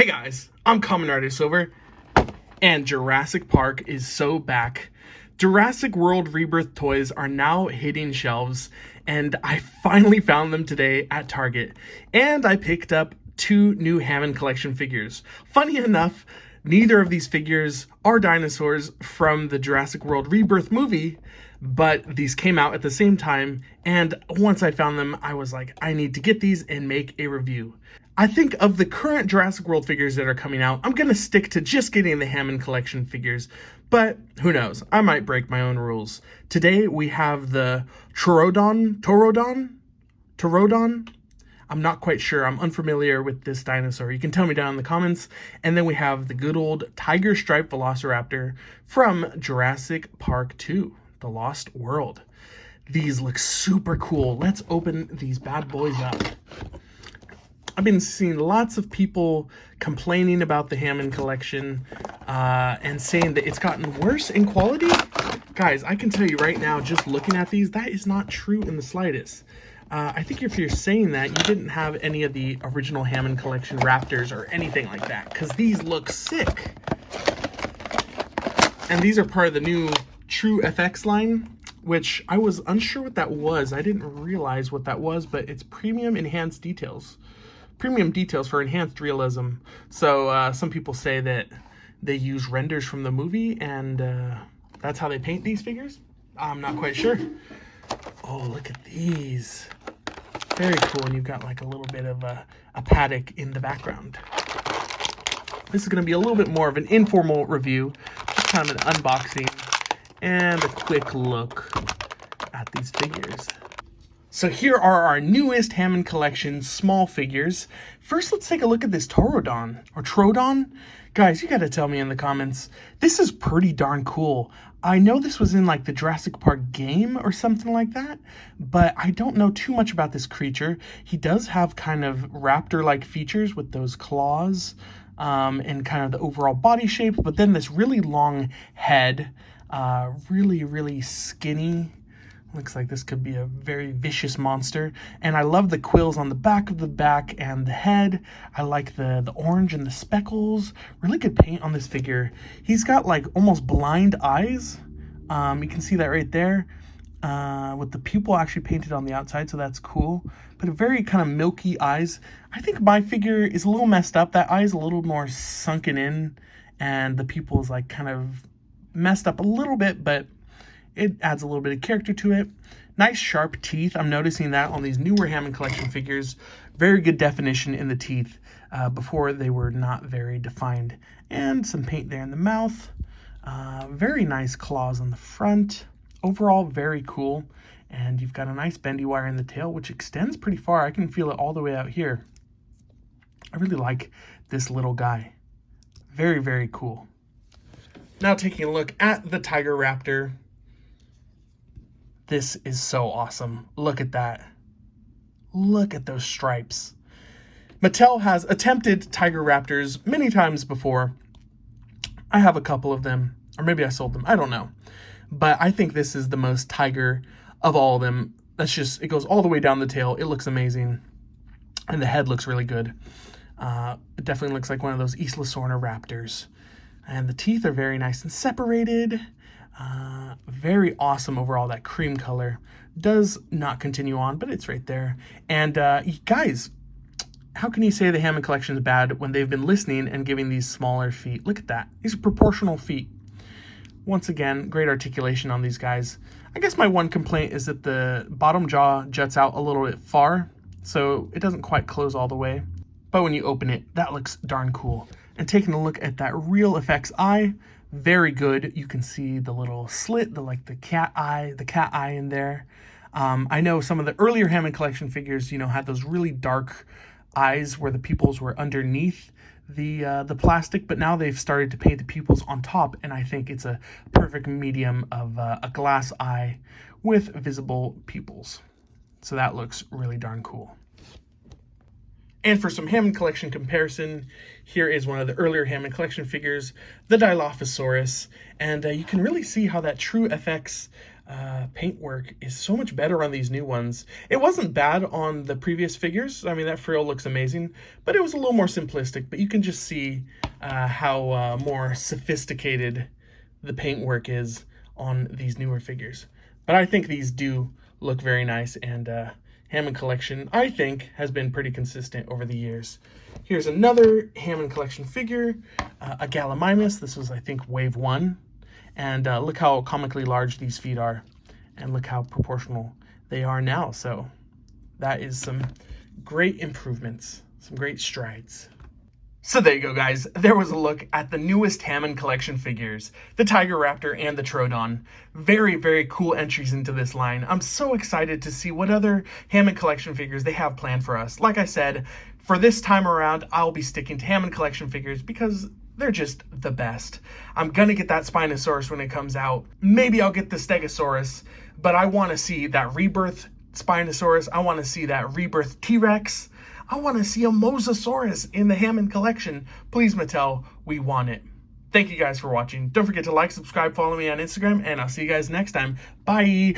Hey guys, I'm Kamen Rider Silver, and Jurassic Park is so back. Jurassic World Rebirth toys are now hitting shelves, and I finally found them today at Target. And I picked up 2 new Hammond collection figures. Funny enough, neither of these figures are dinosaurs from the Jurassic World Rebirth movie, but these came out at the same time, and once I found them, I was like, I need to get these and make a review. I think of the current Jurassic World figures that are coming out, I'm going to stick to just getting the Hammond collection figures, but who knows, I might break my own rules. Today we have the Troodon? I'm not quite sure, I'm unfamiliar with this dinosaur. You can tell me down in the comments. And then we have the good old tiger stripe Velociraptor from Jurassic Park 2, The Lost World. These look super cool. Let's open these bad boys up. I've been seeing lots of people complaining about the Hammond collection and saying that it's gotten worse in quality. Guys, I can tell you right now, just looking at these, that is not true in the slightest. I think if you're saying that, you didn't have any of the original Hammond collection Raptors or anything like that, because these look sick. And these are part of the new True FX line, which I was unsure what that was. I didn't realize what that was, but it's premium enhanced details. Premium details for enhanced realism. So some people say that they use renders from the movie, and that's how they paint these figures. I'm not quite sure. Oh, look at these. Very cool. And you've got like a little bit of a paddock in the background. This is going to be a little bit more of an informal review, just kind of an unboxing and a quick look at these figures. So here are our newest Hammond collection small figures. First, let's take a look at this Troodon, or Troodon. Guys, you gotta tell me in the comments. This is pretty darn cool. I know this was in like the Jurassic Park game or something like that, but I don't know too much about this creature. He does have kind of raptor-like features with those claws and kind of the overall body shape, but then this really long head, really skinny. Looks like this could be a very vicious monster. And I love the quills on the back of the back and the head. I like the orange and the speckles. Really good paint on this figure. He's got like almost blind eyes. You can see that right there with the pupil actually painted on the outside, so that's cool. But a very kind of milky eyes. I think my figure is a little messed up. That eye is a little more sunken in, and the pupil is like kind of messed up a little bit, but it adds a little bit of character to it. Nice sharp teeth. I'm noticing that on these newer Hammond collection figures. Very good definition in the teeth. Before they were not very defined. And some paint there in the mouth. Very nice claws on the front. Overall, very cool. And you've got a nice bendy wire in the tail, which extends pretty far. I can feel it all the way out here. I really like this little guy. Very cool. Now taking a look at the Tiger Raptor. This is so awesome. Look at that. Look at those stripes. Mattel has attempted Tiger Raptors many times before. I have a couple of them, or maybe I sold them. I don't know. But I think this is the most tiger of all of them. It goes all the way down the tail. It looks amazing. And the head looks really good. It definitely looks like one of those Isla Sorna Raptors. And the teeth are very nice and separated. Very awesome overall. That cream color does not continue on, but it's right there. And guys, how can you say the Hammond collection is bad when they've been listening and giving these smaller feet? Look at that. These are proportional feet. Once again, great articulation on these guys. I guess my one complaint is that the bottom jaw juts out a little bit far, so it doesn't quite close all the way. But when you open it, that looks darn cool. And taking a look at that real effects eye, very good. You can see the little slit, the cat eye in there. I know some of the earlier Hammond collection figures, had those really dark eyes where the pupils were underneath the plastic, but now they've started to paint the pupils on top, and I think it's a perfect medium of a glass eye with visible pupils. So that looks really darn cool. And for some Hammond collection comparison, here is one of the earlier Hammond collection figures, the Dilophosaurus. And you can really see how that True FX paintwork is so much better on these new ones. It wasn't bad on the previous figures. I mean, that frill looks amazing, but it was a little more simplistic. But you can just see how more sophisticated the paintwork is on these newer figures. But I think these do look very nice, and Hammond collection, I think, has been pretty consistent over the years. Here's another Hammond collection figure, a Gallimimus. This was, I think, wave 1. And look how comically large these feet are, and look how proportional they are now. So that is some great improvements, some great strides. So there you go, guys. There was a look at the newest Hammond collection figures, the Tiger Raptor and the Troodon. Very, very cool entries into this line. I'm so excited to see what other Hammond collection figures they have planned for us. Like I said, for this time around, I'll be sticking to Hammond collection figures because they're just the best. I'm gonna get that Spinosaurus when it comes out. Maybe I'll get the Stegosaurus, but I want to see that rebirth Spinosaurus. I want to see that rebirth T-Rex. I want to see a Mosasaurus in the Hammond collection. Please, Mattel, we want it. Thank you guys for watching. Don't forget to like, subscribe, follow me on Instagram, and I'll see you guys next time. Bye.